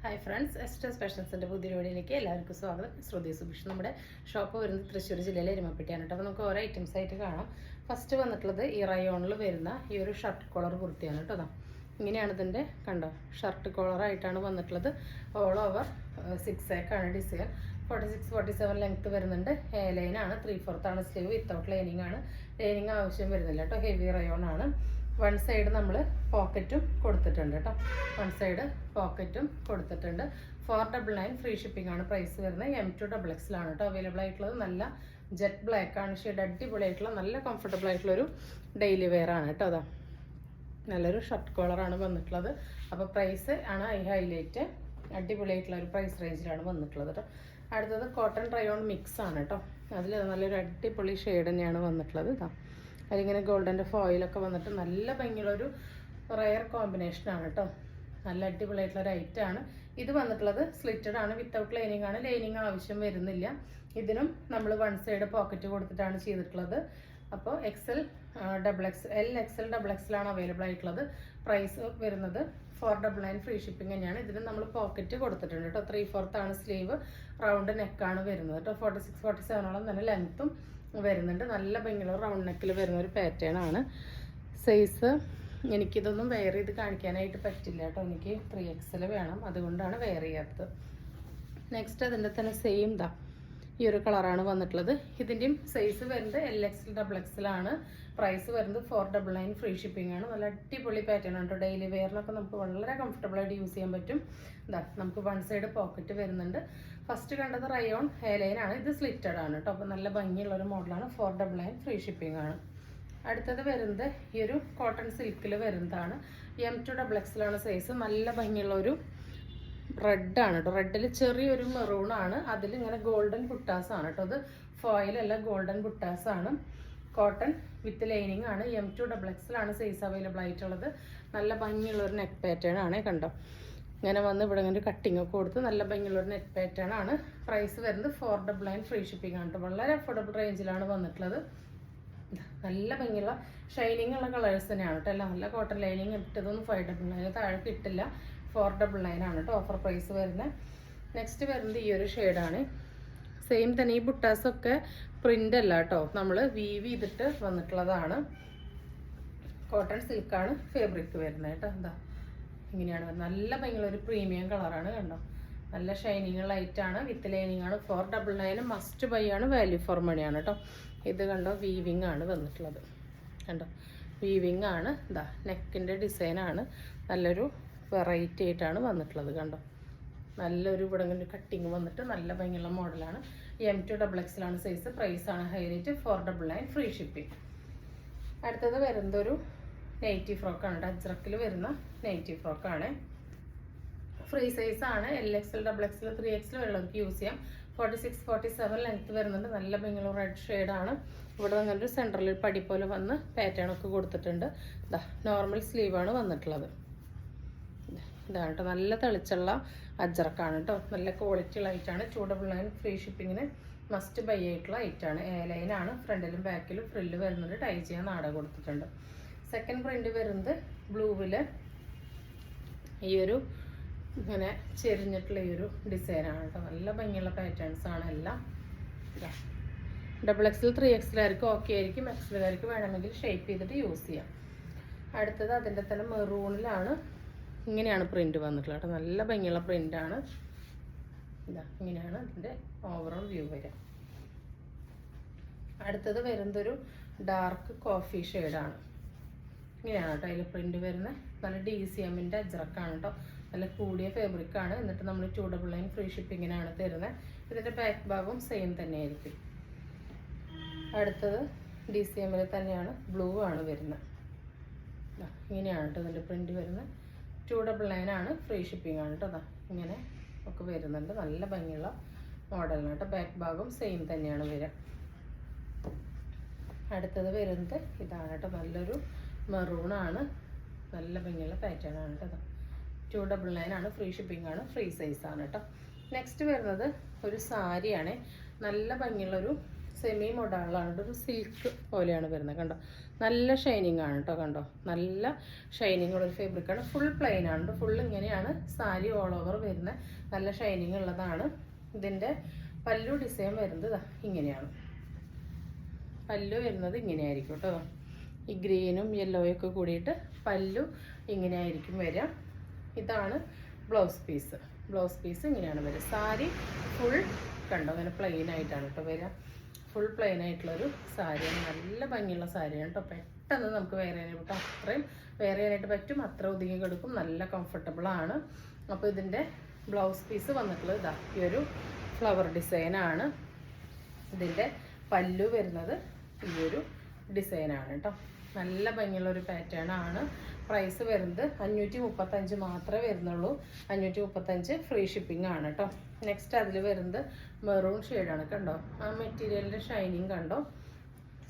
Hi friends, എസ്റ്റേഴ്സ് ഫാഷൻസിൻ്റെ പുതിയ വീഡിയോയിലേക്ക് എല്ലാവർക്കും സ്വാഗതം. ശ്രുതി സുഭിഷ്. നമ്മുടെ ഷോപ്പ് വരുന്നത് തൃശ്ശൂർ ജില്ലയിലെ എരുമപ്പെട്ടിയാണ് കേട്ടോ. അപ്പോൾ നമുക്ക് ഓരോ ഐറ്റംസ് ആയിട്ട് കാണാം. ഫസ്റ്റ് വന്നിട്ടുള്ളത് ഈ റയോണിൽ വരുന്ന ഈ ഒരു ഷർട്ട് കോളർ കുർത്തിയാണ് കേട്ടോ. അതാ ഇങ്ങനെയാണ് ഇതിൻ്റെ കണ്ടോ, ഷർട്ട് കോളറായിട്ടാണ് വന്നിട്ടുള്ളത്. ഓൾ ഓവർ 6 ആണ് ഡിസൈൻ. 46-47 ലെങ്ത്ത് വരുന്നുണ്ട്. എ ലൈനാണ്. 3/4 ആണ് സ്ലീവ്. വിത്തൗട്ട് ലൈനിങ് ആണ്. ലൈനിങ് ആവശ്യം വരുന്നില്ല കേട്ടോ. ഹെവി റയോൺ ആണ്. വൺ സൈഡ് നമ്മൾ പോക്കറ്റും കൊടുത്തിട്ടുണ്ട് കേട്ടോ. വൺ സൈഡ് പോക്കറ്റും കൊടുത്തിട്ടുണ്ട്. 499 ഫ്രീ ഷിപ്പിംഗ് ആണ് പ്രൈസ് വരുന്നത്. M2XX ആണ് കേട്ടോ അവൈലബിൾ ആയിട്ടുള്ളത്. നല്ല ജെറ്റ് ബ്ലാക്ക് ആണ് ഷെയ്ഡ്. അടിപൊളിയായിട്ടുള്ള നല്ല കംഫർട്ടബിൾ ആയിട്ടുള്ളൊരു ഡെയിലി വെയർ ആണ് കേട്ടോ. അതാ നല്ലൊരു ഷർട്ട് കോളറാണ് വന്നിട്ടുള്ളത്. അപ്പോൾ പ്രൈസ് ആണ് ഹൈലൈറ്റ്. അടിപൊളിയായിട്ടുള്ള ഒരു പ്രൈസ് റേഞ്ചിലാണ് വന്നിട്ടുള്ളത് കേട്ടോ. അടുത്തത് കോട്ടൺ റയോൺ മിക്സ് ആണ് കേട്ടോ. അതിൽ നല്ലൊരു അടിപൊളി ഷെയ്ഡ് തന്നെയാണ് വന്നിട്ടുള്ളത്. ഇതാ അതിലിങ്ങനെ ഗോൾഡൻ്റെ ഫോയിലൊക്കെ വന്നിട്ട് നല്ല ഭംഗിയുള്ളൊരു റയർ കോമ്പിനേഷനാണ് കേട്ടോ. നല്ല അടിപൊളിയായിട്ടുള്ള ഒരു ഐറ്റമാണ്. ഇത് വന്നിട്ടുള്ളത് സ്ലിറ്റഡ് ആണ്. വിത്തൗട്ട് ലൈനിങ് ആണ്. ലൈനിങ് ആവശ്യം വരുന്നില്ല. ഇതിനും നമ്മൾ വൺ സൈഡ് പോക്കറ്റ് കൊടുത്തിട്ടാണ് ചെയ്തിട്ടുള്ളത്. അപ്പോൾ XL, XL ആണ് അവൈലബിൾ ആയിട്ടുള്ളത്. പ്രൈസ് വരുന്നത് 499 ഫ്രീ ഷിപ്പിംഗ് തന്നെയാണ്. ഇതിന് നമ്മൾ പോക്കറ്റ് കൊടുത്തിട്ടുണ്ട് കേട്ടോ. 3/4 ആണ് സ്ലീവ്. റൗണ്ട് നെക്കാണ് വരുന്നത് കേട്ടോ. 46-47 തന്നെ ലെങ്ത്തും വരുന്നുണ്ട്. നല്ല ഭംഗിയുള്ള റൗണ്ട് നെക്കിൽ വരുന്ന ഒരു പാറ്റേൺ ആണ്. സൈസ് എനിക്കിതൊന്നും വെയർ ചെയ്ത് കാണിക്കാനായിട്ട് പറ്റില്ല കേട്ടോ. എനിക്ക് 3XL വേണം, അതുകൊണ്ടാണ് വെയർ ചെയ്യാത്തത്. നെക്സ്റ്റ് അതിൻ്റെ തന്നെ സെയിം ഈ ഒരു കളറാണ് വന്നിട്ടുള്ളത്. ഇതിൻ്റെയും സൈസ് വരുന്നത് LXL ആണ്. പ്രൈസ് വരുന്നത് 499 ഫ്രീ ഷിപ്പിംഗ് ആണ്. നല്ല അടിപൊളി പാറ്റേൺ ആണ് കേട്ടോ. ഡെയിലി വെയറിനൊക്കെ നമുക്ക് വളരെ കംഫർട്ടബിൾ ആയിട്ട് യൂസ് ചെയ്യാൻ പറ്റും. നമുക്ക് വൺ സൈഡ് പോക്കറ്റ് വരുന്നുണ്ട്. ഫസ്റ്റ് കണ്ടത് റയോൺ ഹെയർലൈൻ ആണ്. ഇത് സ്ലിറ്റഡ് ആണ് കേട്ടോ. അപ്പോൾ നല്ല ഭംഗിയുള്ള ഒരു മോഡലാണ്. 499 ഫ്രീ ഷിപ്പിംഗ് ആണ്. അടുത്തത് വരുന്നത് ഈ ഒരു കോട്ടൺ സിൽക്കിൽ വരുന്നതാണ്. M2XX ആണ് സൈസ്. നല്ല ഭംഗിയുള്ള ഒരു റെഡാണ് കേട്ടോ. റെഡിൽ ചെറിയൊരു മെറൂണാണ്. അതിൽ ഇങ്ങനെ ഗോൾഡൻ ബുട്ടാസാണ് കേട്ടോ. അത് ഫോയിലല്ല, ഗോൾഡൻ ബുട്ടാസാണ്. കോട്ടൺ വിത്ത് ലൈനിങ് ആണ്. M2XX ആണ് സൈസ് അവൈലബിൾ ആയിട്ടുള്ളത്. നല്ല ഭംഗിയുള്ള ഒരു നെക്ക് പാറ്റേൺ ആണ് കണ്ടോ. ഇങ്ങനെ വന്ന് ഇവിടെ ഇങ്ങനെ കട്ടിങ് ഒക്കെ കൊടുത്ത് നല്ല ഭംഗിയുള്ളൊരു നെറ്റ് പാറ്റേൺ ആണ്. പ്രൈസ് വരുന്നത് 499 ഫ്രീ ഷിപ്പിംഗ് ആണ് കേട്ടോ. വളരെ അഫോർഡബിൾ റേഞ്ചിലാണ് വന്നിട്ടുള്ളത്. നല്ല ഭംഗിയുള്ള ഷൈനിങ് ഉള്ള കളേഴ്സ് തന്നെയാണ് കേട്ടോ. എല്ലാം നല്ല കോട്ടൺ ലൈനിങ് ഇട്ടതൊന്നും 599 താഴെ കിട്ടില്ല. 499 ആണ് കേട്ടോ ഓഫർ പ്രൈസ് വരുന്നത്. നെക്സ്റ്റ് വരുന്നത് ഈ ഒരു ഷെയ്ഡാണ്. സെയിം തന്നെ. ഈ ബുട്ടാസൊക്കെ പ്രിൻ്റ് അല്ല കേട്ടോ, നമ്മൾ വീവ് ചെയ്തിട്ട് വന്നിട്ടുള്ളതാണ്. കോട്ടൺ സിൽക്കാണ് ഫാബ്രിക് വരുന്നത് കേട്ടോ. എന്താ ഇങ്ങനെയാണ് വരുന്നത്. നല്ല ഭംഗിയുള്ള ഒരു പ്രീമിയം കളറാണ് കണ്ടോ. നല്ല ഷൈനിങ് ലൈറ്റാണ്. വിത്ത് ലൈനിങ് ആണ്. 499 മസ്റ്റ് ബൈ ആണ്. വാല്യൂ ഫോർ മണി ആണ് കേട്ടോ. ഇത് കണ്ടോ, വീവിങ് ആണ് വന്നിട്ടുള്ളത് കണ്ടോ. വീവിങ് ആണ്. നെക്കിൻ്റെ ഡിസൈനാണ്. നല്ലൊരു വെറൈറ്റി ആയിട്ടാണ് വന്നിട്ടുള്ളത് കണ്ടോ. നല്ലൊരു ഇവിടെ കട്ടിങ് വന്നിട്ട് നല്ല ഭംഗിയുള്ള മോഡലാണ്. M2XX ആണ് സൈസ്. പ്രൈസാണ് ഹൈലൈറ്റ്. 499 free shipping. അടുത്തത് വരുന്നതൊരു നൈറ്റി ഫ്രോക്കാണ്. അജ്രക്കിൽ വരുന്ന നൈറ്റി ഫ്രോക്കാണ്. ഫ്രീ സൈസാണ്. LXL, XXL, 3XL ഉള്ളവർക്ക് യൂസ് ചെയ്യാം. 46-47 ലെങ്ത്ത് വരുന്നുണ്ട്. നല്ല ഭംഗിയുള്ള റെഡ് ഷെയ്ഡാണ്. ഇവിടെ അങ്ങനൊരു സെൻറ്ററിൽ പടി പോലെ വന്ന് പാറ്റേൺ ഒക്കെ കൊടുത്തിട്ടുണ്ട്. നോർമൽ സ്ലീവാണ് വന്നിട്ടുള്ളത്. ഇതാണ് കേട്ടോ. നല്ല തെളിച്ചുള്ള അജ്രക്കാണ് കേട്ടോ. നല്ല ക്വാളിറ്റി ഉള്ള ഐറ്റാണ്. 299 ഫ്രീ ഷിപ്പിങ്ങിന് മസ്റ്റ് ബൈ ആയിട്ടുള്ള ഐറ്റാണ്. എ ലൈനാണ്. ഫ്രണ്ടിലും ബാക്കിലും ഫ്രില്ല് വരുന്നുണ്ട്. ടൈ ചെയ്യാൻ നാട കൊടുത്തിട്ടുണ്ട്. സെക്കൻഡ് പ്രിന്റ് വരുന്നത് ബ്ലൂവിൽ ഈ ഒരു ഇങ്ങനെ ചെരിഞ്ഞിട്ടുള്ള ഈ ഒരു ഡിസൈനാണ് കേട്ടോ. നല്ല ഭംഗിയുള്ള പാറ്റേൺസ് ആണ് എല്ലാം. XXL, 3XL ഓക്കെ ആയിരിക്കും. XL വേണമെങ്കിൽ ഷേപ്പ് ചെയ്തിട്ട് യൂസ് ചെയ്യാം. അടുത്തത് അതിൻ്റെ തന്നെ മെറൂണിലാണ്. ഇങ്ങനെയാണ് പ്രിന്റ് വന്നിട്ടുള്ളത് കേട്ടോ. നല്ല ഭംഗിയുള്ള പ്രിൻ്റാണ്. ഇങ്ങനെയാണ് അതിൻ്റെ ഓവറോൾ വ്യൂ വരിക. അടുത്തത് വരുന്നതൊരു ഡാർക്ക് കോഫി ഷെയ്ഡാണ്. ഇങ്ങനെയാണ് കേട്ടോ അതിൽ പ്രിന്റ് വരുന്നത്. നല്ല DCMൻ്റെ അജ്രക്കാണ് കേട്ടോ. നല്ല കൂടിയ ഫാബ്രിക്കാണ്. എന്നിട്ട് നമ്മൾ 299 ഫ്രീ ഷിപ്പിങ്ങിനാണ് തരുന്നത്. ഇതിൻ്റെ ബാക്ക് ഭാഗവും സെയിം തന്നെയായിരിക്കും. അടുത്തത് DCMൽ തന്നെയാണ്. ബ്ലൂ ആണ് വരുന്നത്. ഇങ്ങനെയാണ് കേട്ടോ ഇതിൻ്റെ പ്രിന്റ് വരുന്നത്. 299 ആണ്. ഫ്രീ ഷിപ്പിംഗ് ആണ് കേട്ടോ. ഇങ്ങനെ ഒക്കെ വരുന്നുണ്ട്. നല്ല ഭംഗിയുള്ള മോഡലാണ് കേട്ടോ. ബാക്ക് ഭാഗം സെയിം തന്നെയാണ് വരിക. അടുത്തത് വരുന്നത് ഇതാണ് കേട്ടോ. നല്ലൊരു മെറൂണാണ്. നല്ല ഭംഗിയുള്ള പാറ്റേൺ ആണ് കേട്ടോ. 299 ആണ്. ഫ്രീ ഷിപ്പിംഗ് ആണ്. ഫ്രീ സൈസാണ് കേട്ടോ. നെക്സ്റ്റ് വരുന്നത് ഒരു സാരിയാണ്. നല്ല ഭംഗിയുള്ളൊരു സെമി മോഡലാണ്, ഒരു സിൽക്ക് പോലെയാണ് വരുന്നത്. കണ്ടോ, നല്ല ഷൈനിങ് ആണ് കേട്ടോ. കണ്ടോ, നല്ല ഷൈനിങ് ഉള്ളൊരു ഫാബ്രിക്കാണ്. ഫുൾ പ്ലെയിൻ ആണ്, ഫുൾ ഇങ്ങനെയാണ് സാരി ഓൾ ഓവർ വരുന്നത്. നല്ല ഷൈനിങ് ഉള്ളതാണ്. ഇതിൻ്റെ പല്ലു ഡിസൈൻ വരുന്നത് ഇങ്ങനെയാണ്. പല്ലു വരുന്നത് ഇങ്ങനെയായിരിക്കും കേട്ടോ. ഈ ഗ്രീനും യെല്ലോയും ഒക്കെ കൂടിയിട്ട് പല്ലു ഇങ്ങനെയായിരിക്കും വരിക. ഇതാണ് ബ്ലൗസ് പീസ്. ബ്ലൗസ് പീസ് ഇങ്ങനെയാണ് വരിക. സാരി ഫുൾ കണ്ടോ അങ്ങനെ പ്ലെയിൻ ആയിട്ടാണ് കേട്ടോ വരിക. ഫുൾ പ്ലെയിൻ ആയിട്ടുള്ളൊരു സാരിയാണ്. നല്ല ഭംഗിയുള്ള സാരിയാണ് കേട്ടോ. പെട്ടെന്ന് നമുക്ക് വെയർ ചെയ്യാനായിട്ട് പറ്റും. അത്രയും വെയർ ചെയ്യാനായിട്ട് പറ്റും. അത്ര ഒതുങ്ങി കൊടുക്കും. നല്ല കംഫർട്ടബിൾ ആണ്. അപ്പോൾ ഇതിൻ്റെ ബ്ലൗസ് പീസ് വന്നിട്ടുള്ളത് ഇതാ ഈ ഒരു ഫ്ലവർ ഡിസൈനാണ്. ഇതിൻ്റെ പല്ലു വരുന്നത് ഈ ഒരു ഡിസൈനാണ് കേട്ടോ. നല്ല ഭംഗിയുള്ളൊരു പാറ്റേൺ ആണ്. പ്രൈസ് വരുന്നത് 535 മാത്രമേ വരുന്നുള്ളൂ. 535 ഫ്രീ ഷിപ്പിംഗ് ആണ് കേട്ടോ. നെക്സ്റ്റ് അതിൽ വരുന്നത് മെറൂൺ ഷെയ്ഡാണ്. കണ്ടോ, ആ മെറ്റീരിയലിൻ്റെ ഷൈനിങ് കണ്ടോ,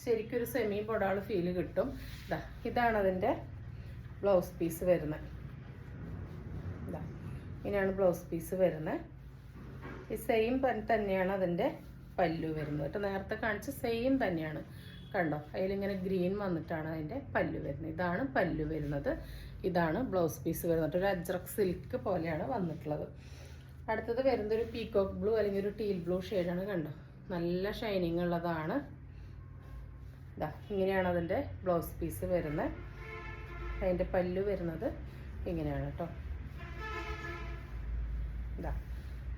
ശരിക്കും ഒരു സെമി ബൊഡാൾ ഫീല് കിട്ടും. ഇതാണ് അതിൻ്റെ ബ്ലൗസ് പീസ് വരുന്നത്. ഇങ്ങനെയാണ് ബ്ലൗസ് പീസ് വരുന്നത്. ഈ സെയിം തന്നെയാണ് അതിൻ്റെ പല്ലു വരുന്നത് കേട്ടോ. നേരത്തെ കാണിച്ച സെയിം തന്നെയാണ്. കണ്ടോ, അതിലിങ്ങനെ ഗ്രീൻ വന്നിട്ടാണ് അതിൻ്റെ പല്ലു വരുന്നത്. ഇതാണ് പല്ലു വരുന്നത്. ഇതാണ് ബ്ലൗസ് പീസ് വരുന്നത്. ഒരു അജ്രക് സിൽക്ക് പോലെയാണ് വന്നിട്ടുള്ളത്. അടുത്തത് വരുന്നത് ഒരു പീകോക്ക് ബ്ലൂ അല്ലെങ്കിൽ ഒരു ടീൽ ബ്ലൂ ഷെയ്ഡാണ്. കണ്ടോ, നല്ല ഷൈനിങ് ഉള്ളതാണ്. ഇങ്ങനെയാണ് അതിൻ്റെ ബ്ലൗസ് പീസ് വരുന്നത്. അതിൻ്റെ പല്ലു വരുന്നത് ഇങ്ങനെയാണ് കേട്ടോ.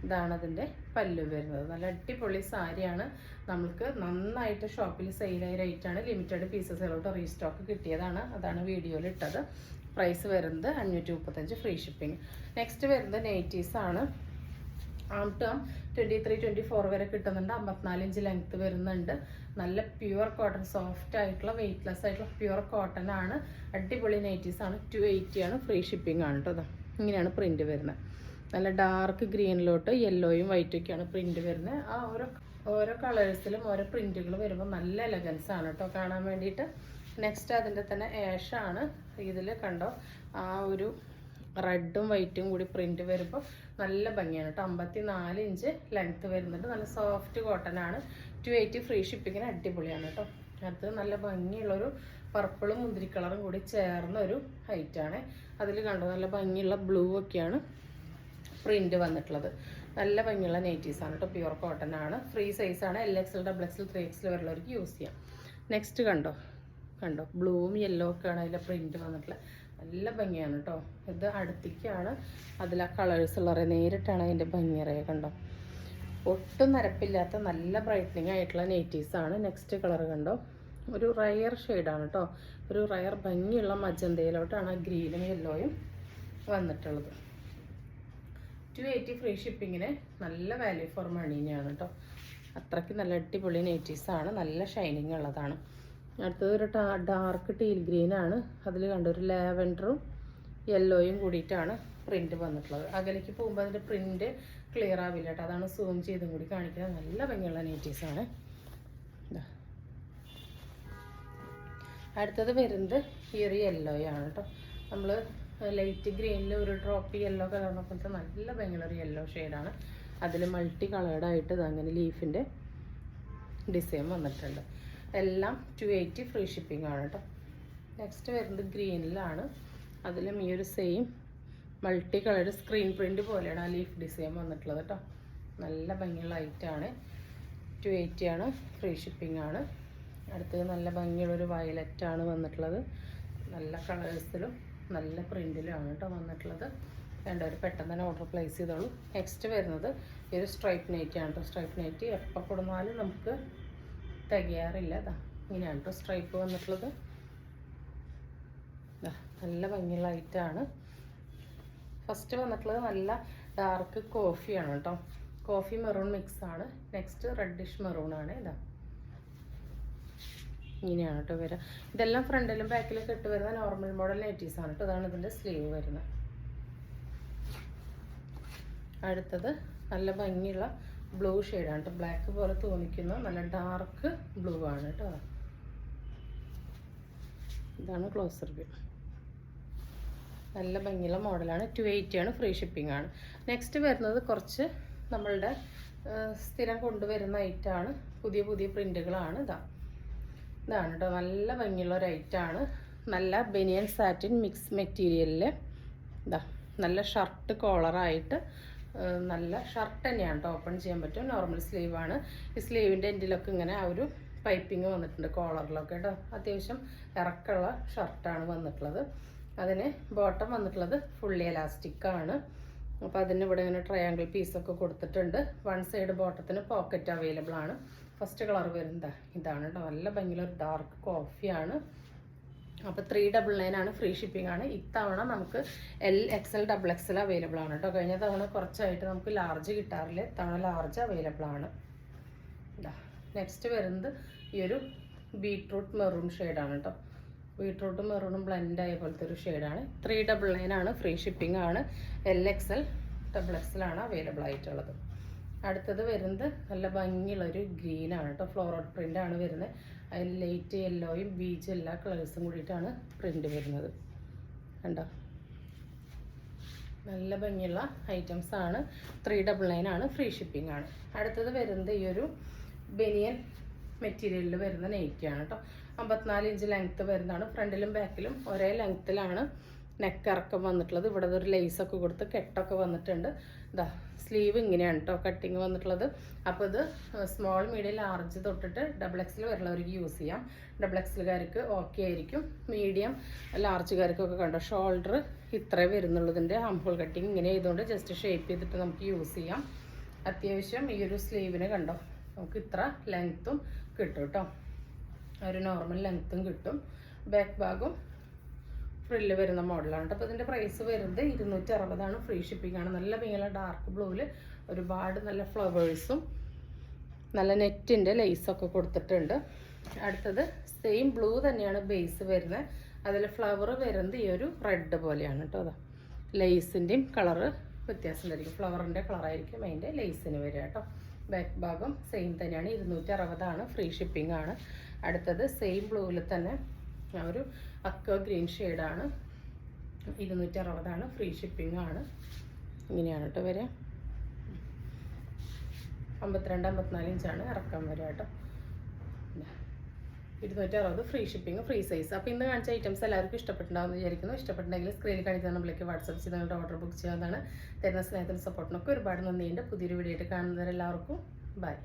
ഇതാണ് അതിൻ്റെ പല്ലു വരുന്നത്. നല്ല അടിപൊളി സാരിയാണ്. നമുക്ക് നന്നായിട്ട് ഷോപ്പിൽ സെയിലായ റേറ്റാണ്. ലിമിറ്റഡ് പീസസിലോട്ട് റീസ്റ്റോക്ക് കിട്ടിയതാണ്. അതാണ് വീഡിയോയിൽ ഇട്ടത്. പ്രൈസ് വരുന്നത് 535 ഫ്രീ ഷിപ്പിംഗ്. നെക്സ്റ്റ് വരുന്നത് നൈറ്റീസാണ്. ആം ടേം 23-24 വരെ കിട്ടുന്നുണ്ട്. 54 ഇഞ്ച് ലെങ്ത്ത് വരുന്നുണ്ട്. നല്ല പ്യുവർ കോട്ടൺ, സോഫ്റ്റ് ആയിട്ടുള്ള വെയ്റ്റ്ലെസ് ആയിട്ടുള്ള പ്യുവർ കോട്ടൺ ആണ്. അടിപൊളി നൈറ്റീസാണ്. 280 ആണ്. ഫ്രീ ഷിപ്പിംഗ് ആണ് കേട്ടോ. ഇങ്ങനെയാണ് പ്രിൻറ്റ് വരുന്നത്. നല്ല ഡാർക്ക് ഗ്രീനിലോട്ട് യെല്ലോയും വൈറ്റൊക്കെയാണ് പ്രിൻറ്റ് വരുന്നത്. ആ ഓരോ കളേഴ്സിലും ഓരോ പ്രിൻറ്റുകൾ വരുമ്പോൾ നല്ല എലഗൻസ് ആണ് കേട്ടോ കാണാൻ വേണ്ടിയിട്ട്. നെക്സ്റ്റ് അതിൻ്റെ തന്നെ ആഷാണ്. ഇതിൽ കണ്ടോ ആ ഒരു റെഡും വൈറ്റും കൂടി പ്രിൻറ്റ് വരുമ്പോൾ നല്ല ഭംഗിയാണ് കേട്ടോ. 54 ഇഞ്ച് ലെങ്ത്ത് വരുന്നുണ്ട്. നല്ല സോഫ്റ്റ് കോട്ടൺ ആണ്. 280 ഫ്രീ ഷിപ്പിങ്ങിന് അടിപൊളിയാണ് കേട്ടോ. അടുത്തത് നല്ല ഭംഗിയുള്ളൊരു പർപ്പിളും മുന്തിരി കളറും കൂടി ചേർന്ന ഒരു ഹൈറ്റാണ്. അതിൽ കണ്ടോ നല്ല ഭംഗിയുള്ള ബ്ലൂ ഒക്കെയാണ് പ്രിൻറ്റ് വന്നിട്ടുള്ളത്. നല്ല ഭംഗിയുള്ള നൈറ്റീസാണ് കേട്ടോ. പ്യുവർ കോട്ടൺ ആണ്. ഫ്രീ സൈസാണ്. LXL, XXL, 3XL വരെയുള്ളവർക്ക് യൂസ് ചെയ്യാം. നെക്സ്റ്റ് കണ്ടോ ബ്ലൂവും യെല്ലോ ഒക്കെയാണ് അതിലെ പ്രിൻറ്റ് വന്നിട്ടുള്ളത്. നല്ല ഭംഗിയാണ് കേട്ടോ. ഇത് അടുത്തേക്കാണ് അതിൽ ആ കളേഴ്സ് ഉള്ളത്. നേരിട്ടാണ് അതിൻ്റെ ഭംഗി അറിയുക. കണ്ടോ, ഒട്ടും നരപ്പില്ലാത്ത നല്ല ബ്രൈറ്റനിങ് ആയിട്ടുള്ള നൈറ്റീസാണ്. നെക്സ്റ്റ് കളർ കണ്ടോ, ഒരു റയർ ഷെയ്ഡാണ് കേട്ടോ. ഒരു റയർ ഭംഗിയുള്ള മജന്തയിലോട്ടാണ് ആ ഗ്രീനും യെല്ലോയും വന്നിട്ടുള്ളത്. 280 ഫ്രീ ഷിപ്പിങ്ങിന് നല്ല വാല്യൂ ഫോർ മണീനെയാണ് കേട്ടോ. അത്രയ്ക്ക് നല്ല അടിപൊളി നൈറ്റീസാണ്. നല്ല ഷൈനിങ് ഉള്ളതാണ്. അടുത്തത് ഒരു ഡാർക്ക് ടീൽ ഗ്രീനാണ്. അതിൽ കണ്ട ഒരു ലാവൻഡറും യെല്ലോയും കൂടിയിട്ടാണ് പ്രിൻറ്റ് വന്നിട്ടുള്ളത്. അകലേക്ക് പോകുമ്പോൾ അതിൻ്റെ പ്രിൻറ്റ് ക്ലിയർ ആവില്ല കേട്ടോ. അതാണ് സൂം ചെയ്തും കൂടി കാണിക്കുന്നത്. നല്ല ഭംഗിയുള്ള നൈറ്റീസാണ്. അടുത്തത് വരുന്നത് ഈ ഒരു യെല്ലോയാണ് കേട്ടോ. നമ്മൾ ലൈറ്റ് ഗ്രീനിൽ ഒരു ഡ്രോപ്പ് യെല്ലോ കളറിനെ പോലത്തെ നല്ല ഭംഗിയുള്ള ഒരു യെല്ലോ ഷെയ്ഡാണ്. അതിൽ മൾട്ടി കളേർഡായിട്ട് ഇതങ്ങനെ ലീഫിൻ്റെ ഡിസൈൻ വന്നിട്ടുണ്ട്. എല്ലാം 280 ഫ്രീ ഷിപ്പിംഗ് ആണ് കേട്ടോ. നെക്സ്റ്റ് വരുന്നത് ഗ്രീനിലാണ്. അതിലും ഈ ഒരു same multi coloured screen print പോലെയാണ് ആ ലീഫ് ഡിസൈൻ വന്നിട്ടുള്ളത് കേട്ടോ. നല്ല ഭംഗിയുള്ള ഐറ്റാണ്. 280 ആണ്. ഫ്രീ ഷിപ്പിംഗ് ആണ്. അടുത്തത് നല്ല ഭംഗിയുള്ളൊരു വയലറ്റാണ് വന്നിട്ടുള്ളത്. നല്ല കളേഴ്സിലും നല്ല പ്രിൻറ്റിലുമാണ് കേട്ടോ വന്നിട്ടുള്ളത്. രണ്ടുപേരും പെട്ടെന്ന് തന്നെ ഓർഡർ പ്ലേസ് ചെയ്തോളൂ. നെക്സ്റ്റ് വരുന്നത് ഈ ഒരു സ്ട്രൈപ്പ് നൈറ്റി ആണ് കേട്ടോ. സ്ട്രൈപ്പ് നൈറ്റി എപ്പോൾ കൊടുന്നാലും നമുക്ക് തികയാറില്ല. ഇങ്ങനെയാണ് കേട്ടോ സ്ട്രൈപ്പ് വന്നിട്ടുള്ളത്. നല്ല ഭംഗിയുള്ള ഐറ്റാണ്. ഫസ്റ്റ് വന്നിട്ടുള്ളത് നല്ല ഡാർക്ക് കോഫിയാണ് കേട്ടോ. കോഫി മെറൂൺ മിക്സ് ആണ്. നെക്സ്റ്റ് റെഡിഷ് മെറൂൺ ആണ്. ഇങ്ങനെയാണ് കേട്ടോ വരിക. ഇതെല്ലാം ഫ്രണ്ടിലും ബാക്കിലൊക്കെ ഇട്ട് വരുന്ന നോർമൽ മോഡൽ നൈറ്റീസാണ് കേട്ടോ. അതാണ് ഇതിൻ്റെ സ്ലീവ് വരുന്നത്. അടുത്തത് നല്ല ഭംഗിയുള്ള ബ്ലൂ ഷെയ്ഡാണ് കേട്ടോ. ബ്ലാക്ക് പോലെ തോന്നിക്കുന്ന നല്ല ഡാർക്ക് ബ്ലൂ ആണ് കേട്ടോ. ഇതാണ് ക്ലോസർ വ്യൂ. നല്ല ഭംഗിയുള്ള മോഡലാണ്. 280 ആണ്. ഫ്രീ ഷിപ്പിംഗ് ആണ്. നെക്സ്റ്റ് വരുന്നത് കുറച്ച് നമ്മളുടെ സ്ഥിരം കൊണ്ടുവരുന്ന ഐറ്റമാണ്. പുതിയ പുതിയ പ്രിൻറ്റുകളാണ്. ഇതാണ് കേട്ടോ, നല്ല ഭംഗിയുള്ള ഒരു ഐറ്റമാണ്. നല്ല ബനിയൻ സാറ്റിൻ മിക്സ് മെറ്റീരിയലിൽ നല്ല ഷർട്ട് കോളറായിട്ട് നല്ല ഷർട്ട് തന്നെയാണ് കേട്ടോ. ഓപ്പൺ ചെയ്യാൻ പറ്റും. നോർമൽ സ്ലീവാണ്. ഈ സ്ലീവിൻ്റെ എൻഡിലൊക്കെ ഇങ്ങനെ ആ ഒരു പൈപ്പിങ് വന്നിട്ടുണ്ട് കോളറിലൊക്കെ കേട്ടോ. അത്യാവശ്യം ഇറക്കമുള്ള ഷർട്ടാണ് വന്നിട്ടുള്ളത്. അതിന് ബോട്ടം വന്നിട്ടുള്ളത് ഫുള്ളി എലാസ്റ്റിക്കാണ്. അപ്പോൾ അതിന് ഇവിടെ ഇങ്ങനെ ട്രയാങ്കിൾ പീസൊക്കെ കൊടുത്തിട്ടുണ്ട്. വൺ സൈഡ് ബോട്ടത്തിന് പോക്കറ്റ് അവൈലബിൾ ആണ്. ഫസ്റ്റ് കളർ വരുന്നത് ഇതാണ് കേട്ടോ. നല്ല ഭംഗിയുള്ള ഒരു ഡാർക്ക് കോഫിയാണ്. അപ്പോൾ 399 ആണ്. ഫ്രീ ഷിപ്പിംഗ് ആണ്. ഇത്തവണ നമുക്ക് XL XXL അവൈലബിൾ ആണ് കേട്ടോ. കഴിഞ്ഞ തവണ കുറച്ചായിട്ട് നമുക്ക് ലാർജ് കിട്ടാറില്ല. ഇത്തവണ ലാർജ് അവൈലബിൾ ആണ്. നെക്സ്റ്റ് വരുന്നത് ഈ ഒരു ബീട്രൂട്ട് മെറൂൺ ഷെയ്ഡാണ് കേട്ടോ. ബീട്രൂട്ടും മെറൂണും ബ്ലെൻഡ് ആയ പോലത്തെ ഒരു ഷെയ്ഡാണ്. 399 ആണ്. ഫ്രീ ഷിപ്പിംഗ് ആണ്. XL XXL ആണ് അവൈലബിൾ ആയിട്ടുള്ളത്. അടുത്തത് വരുന്നത് നല്ല ഭംഗിയുള്ളൊരു ഗ്രീനാണ് കേട്ടോ. ഫ്ലോറൽ പ്രിൻ്റ് ആണ് വരുന്നത്. അതിൽ ലൈറ്റ് യെല്ലോയും ബീച്ച് എല്ലാ കളേഴ്സും കൂടിയിട്ടാണ് പ്രിൻ്റ് വരുന്നത്. കണ്ടോ, നല്ല ഭംഗിയുള്ള ഐറ്റംസ് ആണ്. 399 ആണ്. ഫ്രീ ഷിപ്പിംഗ് ആണ്. അടുത്തത് വരുന്നത് ഈ ഒരു ബനിയൻ മെറ്റീരിയലിൽ വരുന്ന നെയ്റ്റിയാണ് കേട്ടോ. 54 ഇഞ്ച് ലെങ്ത്ത് വരുന്നതാണ്. ഫ്രണ്ടിലും ബാക്കിലും ഒരേ ലെങ്ത്തിലാണ് നെക്ക് ഇറക്കം വന്നിട്ടുള്ളത്. ഇവിടെ ഒരു ലേസൊക്കെ കൊടുത്ത് കെട്ടൊക്കെ വന്നിട്ടുണ്ട്. സ്ലീവ് ഇങ്ങനെയാണ് കേട്ടോ കട്ടിങ് വന്നിട്ടുള്ളത്. അപ്പോൾ ഇത് സ്മോൾ മീഡിയം ലാർജ് തൊട്ടിട്ട് XXL വരുന്നവർക്ക് യൂസ് ചെയ്യാം. XXLകാർക്ക് ഓക്കെ ആയിരിക്കും. മീഡിയം ലാർജുകാർക്കൊക്കെ കണ്ടോ ഷോൾഡർ ഇത്രേ വരുന്നുള്ളതിൻ്റെ ആംഹോൾ കട്ടിങ് ഇങ്ങനെ ചെയ്തുകൊണ്ട് ജസ്റ്റ് ഷേപ്പ് ചെയ്തിട്ട് നമുക്ക് യൂസ് ചെയ്യാം. അത്യാവശ്യം ഈ ഒരു സ്ലീവിന് കണ്ടോ നമുക്ക് ഇത്ര ലെങ്ത്തും കിട്ടും കേട്ടോ. ഒരു നോർമൽ ലെങ്ത്തും കിട്ടും. ബാക്ക് ഭാഗം ഫ്രില്ല് വരുന്ന മോഡലാണ് കേട്ടോ. അപ്പോൾ ഇതിൻ്റെ പ്രൈസ് വരുന്നത് 260 ആണ്. ഫ്രീ ഷിപ്പിംഗ് ആണ്. നല്ല ഭംഗിയുള്ള ഡാർക്ക് ബ്ലൂവിൽ ഒരുപാട് നല്ല ഫ്ലവേഴ്സും നല്ല നെറ്റിൻ്റെ ലേസൊക്കെ കൊടുത്തിട്ടുണ്ട്. അടുത്തത് സെയിം ബ്ലൂ തന്നെയാണ് ബേസ് വരുന്നത്. അതിൽ ഫ്ലവർ വരുന്നത് ഈ ഒരു റെഡ് പോലെയാണ് കേട്ടോ. ലേസിൻ്റെയും കളറ് വ്യത്യാസമുണ്ടായിരിക്കും. ഫ്ലവറിൻ്റെ കളറായിരിക്കും അതിൻ്റെ ലേസിന് വരിക കേട്ടോ. ബാക്ക് ഭാഗം സെയിം തന്നെയാണ്. 260 ആണ്. ഫ്രീ ഷിപ്പിംഗ് ആണ്. അടുത്തത് സെയിം ബ്ലൂവിൽ തന്നെ ഒരു അക്വ ഗ്രീൻ ഷെയ്ഡാണ്. 260 ആണ്. ഫ്രീ ഷിപ്പിംഗ് ആണ്. ഇങ്ങനെയാണ് കേട്ടോ വരിക. 52-54 ഇഞ്ചാണ് ഇറക്കാൻ വരിക കേട്ടോ. 260 ഫ്രീ ഷിപ്പിംഗ്, ഫ്രീ സൈസ്. അപ്പോൾ ഇന്ന് കാണിച്ച ഐറ്റംസ് എല്ലാവർക്കും ഇഷ്ടപ്പെട്ടുണ്ടാവുമെന്ന് വിചാരിക്കുന്നു. ഇഷ്ടപ്പെട്ടുണ്ടെങ്കിൽ സ്ക്രീനിൽ കാണിക്കുന്ന നമ്മളിലേക്ക് വാട്സപ്പ് ചെയ്ത് നിങ്ങളുടെ ഓർഡർ ബുക്ക് ചെയ്യാവുന്നതാണ്. തരുന്ന സ്നേഹത്തിനും സപ്പോർട്ടിനൊക്കെ ഒരുപാട് നന്ദിയുണ്ട്. പുതിയൊരു വീഡിയോ ആയിട്ട് കാണുന്നവരെല്ലാവർക്കും ബൈ.